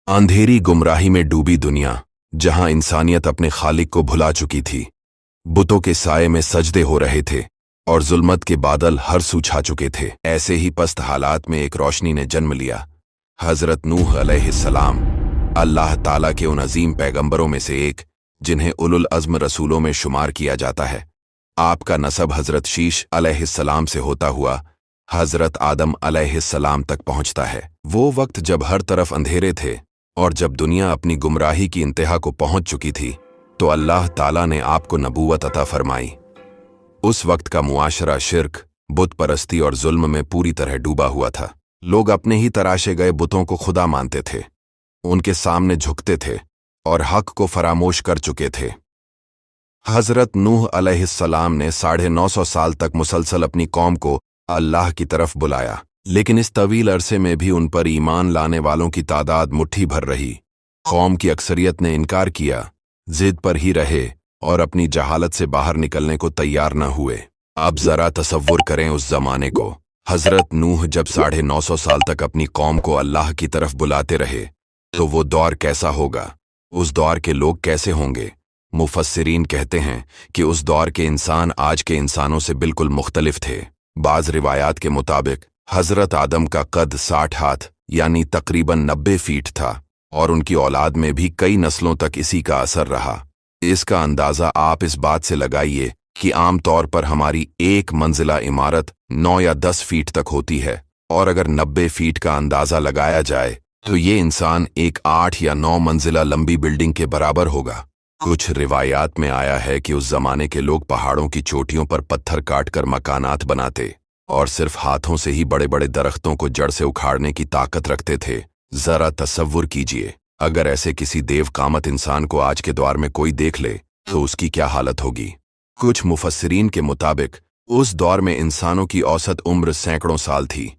अंधेरी गुमराही में डूबी दुनिया, जहां इंसानियत अपने खालिक को भुला चुकी थी। बुतों के साये में सजदे हो रहे थे और जुल्मत के बादल हर सू छा चुके थे। ऐसे ही पस्त हालात में एक रोशनी ने जन्म लिया। हजरत नूह अलैहिस्सलाम, अल्लाह ताला के उन अजीम पैगंबरों में से एक, जिन्हें उलुल अज़्म रसूलों में शुमार किया जाता है। आपका नसब हजरत शीश अलैहिस्सलाम से होता हुआ हजरत आदम अलैहिस्सलाम तक पहुंचता है। वो वक्त जब हर तरफ अंधेरे थे और जब दुनिया अपनी गुमराही की इंतहा को पहुंच चुकी थी, तो अल्लाह ताला ने आपको नबूवत अता फरमाई। उस वक्त का मुआशरा शिर्क, बुत परस्ती और जुल्म में पूरी तरह डूबा हुआ था। लोग अपने ही तराशे गए बुतों को खुदा मानते थे, उनके सामने झुकते थे और हक को फरामोश कर चुके थे। हजरत नूह अलैहिस्सलाम ने 950 साल तक मुसलसल अपनी कौम को अल्लाह की तरफ बुलाया, लेकिन इस तवील अरसे में भी उन पर ईमान लाने वालों की तादाद मुट्ठी भर रही। कौम की अक्सरियत ने इनकार किया, जिद पर ही रहे और अपनी जहालत से बाहर निकलने को तैयार न हुए। अब जरा तसव्वुर करें उस जमाने को। हजरत नूह जब 950 साल तक अपनी कौम को अल्लाह की तरफ बुलाते रहे, तो वो दौर कैसा होगा, उस दौर के लोग कैसे होंगे। मुफस्सिरीन कहते हैं कि उस दौर के इंसान आज के इंसानों से बिल्कुल मुख्तलिफ थे। बाज रिवायात के मुताबिक हजरत आदम का कद 60 हाथ यानी तकरीबन 90 फीट था और उनकी औलाद में भी कई नस्लों तक इसी का असर रहा। इसका अंदाज़ा आप इस बात से लगाइए कि आम तौर पर हमारी एक मंजिला इमारत 9 या 10 फीट तक होती है, और अगर 90 फीट का अंदाज़ा लगाया जाए तो ये इंसान एक 8 या 9 मंजिला लंबी बिल्डिंग के बराबर होगा। कुछ रिवायात में आया है कि उस जमाने के लोग पहाड़ों की चोटियों पर पत्थर काटकर मकानात बनाते और सिर्फ हाथों से ही बड़े बड़े दरख्तों को जड़ से उखाड़ने की ताकत रखते थे। जरा तसव्वुर कीजिए, अगर ऐसे किसी देव कामत इंसान को आज के दौर में कोई देख ले तो उसकी क्या हालत होगी। कुछ मुफस्सिरीन के मुताबिक उस दौर में इंसानों की औसत उम्र सैकड़ों साल थी,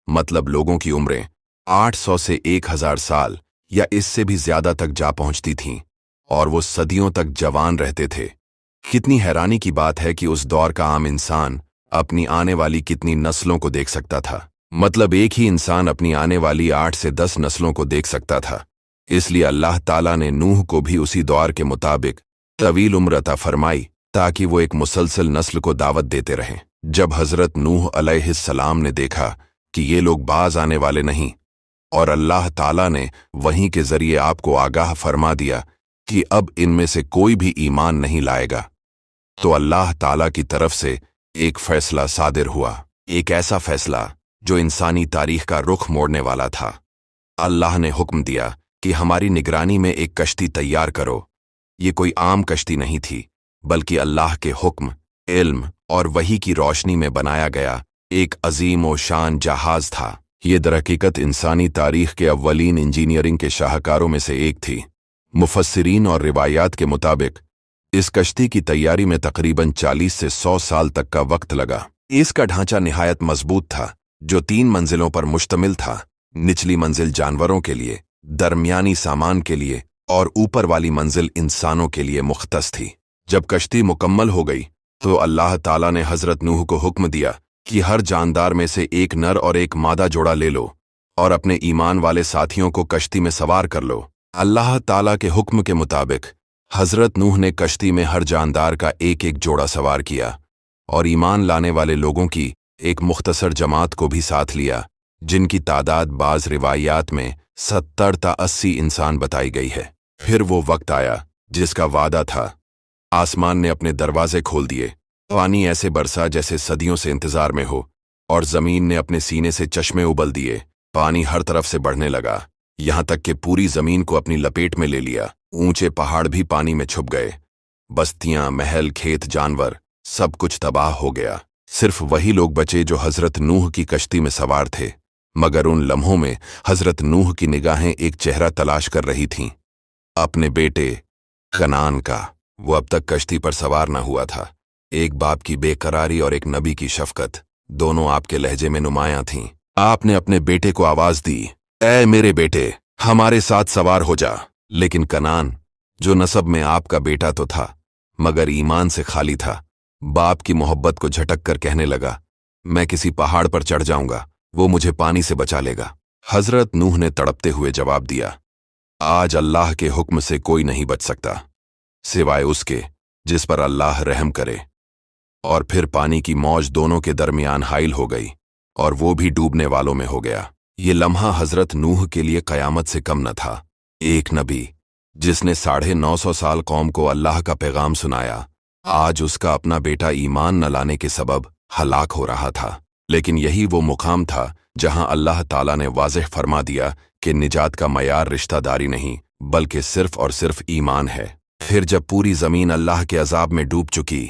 मतलब लोगों की उम्रें 800 से 1000 साल या इससे भी ज्यादा तक जा पहुंचती थीं, और वो सदियों तक जवान रहते थे। कितनी हैरानी की बात है कि उस दौर का आम इंसान अपनी आने वाली कितनी नस्लों को देख सकता था। मतलब एक ही इंसान अपनी आने वाली 8 से 10 नस्लों को देख सकता था। इसलिए अल्लाह ताला ने नूह को भी उसी दौर के मुताबिक तवील उम्र अता फरमाई, ताकि वो एक मुसलसल नस्ल को दावत देते रहें। जब हजरत नूह अलैहिस्सलाम ने देखा कि ये लोग बाज आने वाले नहीं, और अल्लाह ताला ने वहीं के जरिए आपको आगाह फरमा दिया कि अब इनमें से कोई भी ईमान नहीं लाएगा, तो अल्लाह ताला की तरफ से एक फैसला सादिर हुआ। एक ऐसा फैसला जो इंसानी तारीख का रुख मोड़ने वाला था। अल्लाह ने हुक्म दिया कि हमारी निगरानी में एक कश्ती तैयार करो। ये कोई आम कश्ती नहीं थी, बल्कि अल्लाह के हुक्म, इल्म और वही की रोशनी में बनाया गया एक अजीम व शान जहाज था। ये दरहकीकत इंसानी तारीख के अव्वलीन इंजीनियरिंग के शाहकारों में से एक थी। मुफस्सिरीन और रिवायात के मुताबिक इस कश्ती की तैयारी में तकरीबन 40 से 100 साल तक का वक्त लगा। इसका ढांचा निहायत मजबूत था, जो 3 मंजिलों पर मुश्तमिल था। निचली मंजिल जानवरों के लिए, दरमियानी सामान के लिए और ऊपर वाली मंजिल इंसानों के लिए मुख्तस थी। जब कश्ती मुकम्मल हो गई तो अल्लाह ताला ने हजरत नूह को हुक्म दिया कि हर जानदार में से एक नर और एक मादा जोड़ा ले लो और अपने ईमान वाले साथियों को कश्ती में सवार कर लो। अल्लाह ताला के हुक्म के मुताबिक हजरत नूह ने कश्ती में हर जानदार का एक एक जोड़ा सवार किया और ईमान लाने वाले लोगों की एक मुख्तसर जमात को भी साथ लिया, जिनकी तादाद बाज रिवायात में 70 ता 80 इंसान बताई गई है। फिर वो वक्त आया जिसका वादा था। आसमान ने अपने दरवाजे खोल दिए, पानी ऐसे बरसा जैसे सदियों से इंतजार में हो, और जमीन ने अपने सीने से चश्मे उबल दिए। पानी हर तरफ से बढ़ने लगा, यहां तक कि पूरी जमीन को अपनी लपेट में ले लिया। ऊंचे पहाड़ भी पानी में छुप गए। बस्तियां, महल, खेत, जानवर, सब कुछ तबाह हो गया। सिर्फ वही लोग बचे जो हजरत नूह की कश्ती में सवार थे। मगर उन लम्हों में हजरत नूह की निगाहें एक चेहरा तलाश कर रही थीं, अपने बेटे कनान का। वो अब तक कश्ती पर सवार न हुआ था। एक बाप की बेकरारी और एक नबी की शफकत दोनों आपके लहजे में नुमायां थीं। आपने अपने बेटे को आवाज दी, ऐ मेरे बेटे, हमारे साथ सवार हो जा। लेकिन कनान, जो नसब में आपका बेटा तो था मगर ईमान से खाली था, बाप की मोहब्बत को झटक कर कहने लगा, मैं किसी पहाड़ पर चढ़ जाऊंगा, वो मुझे पानी से बचा लेगा। हजरत नूह ने तड़पते हुए जवाब दिया, आज अल्लाह के हुक्म से कोई नहीं बच सकता सिवाय उसके जिस पर अल्लाह रहम करे। और फिर पानी की मौज दोनों के दरमियान हाइल हो गई और वो भी डूबने वालों में हो गया। ये लम्हा हजरत नूह के लिए कयामत से कम न था। एक नबी जिसने 950 साल कौम को अल्लाह का पैगाम सुनाया, आज उसका अपना बेटा ईमान न लाने के सबब हलाक हो रहा था। लेकिन यही वो मुकाम था जहां अल्लाह ताला ने वाज़ेह फरमा दिया कि निजात का मयार रिश्तादारी नहीं बल्कि सिर्फ और सिर्फ ईमान है। फिर जब पूरी जमीन अल्लाह के अजाब में डूब चुकी,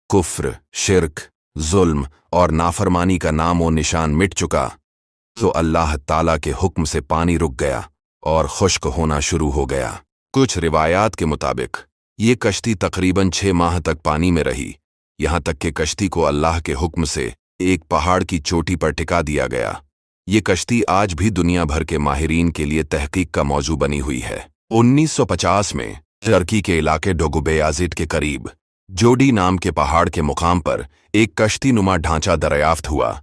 कुफ्र, शिर्क, जुल्म और नाफरमानी का नाम और निशान मिट चुका, तो अल्लाह ताला के हुक्म से पानी रुक गया और खुश्क होना शुरू हो गया। कुछ रिवायात के मुताबिक ये कश्ती तकरीबन 6 माह तक पानी में रही, यहाँ तक कि कश्ती को अल्लाह के हुक्म से एक पहाड़ की चोटी पर टिका दिया गया। ये कश्ती आज भी दुनिया भर के माहिरीन के लिए तहकीक का मौजू बनी हुई है। 1950 में टर्की के इलाके डोगुबेयाजिड के करीब जोडी नाम के पहाड़ के मुकाम पर एक कश्ती नुमा ढांचा दरियाफ्त हुआ,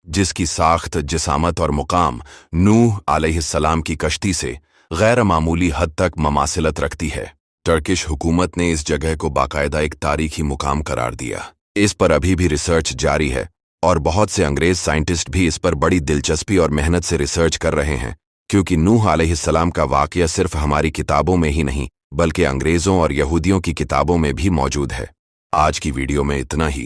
जिसकी साख्त, जिसामत और मुकाम नूह अलैहिस्सलाम की कश्ती से गैर मामूली हद तक ममासिलत रखती है। टर्किश हुकूमत ने इस जगह को बाकायदा एक तारीखी मुकाम करार दिया। इस पर अभी भी रिसर्च जारी है और बहुत से अंग्रेज साइंटिस्ट भी इस पर बड़ी दिलचस्पी और मेहनत से रिसर्च कर रहे हैं, क्योंकि नूह अलैहिस्सलाम का वाक़या सिर्फ हमारी किताबों में ही नहीं बल्कि अंग्रेज़ों और यहूदियों की किताबों में भी मौजूद है। आज की वीडियो में इतना ही।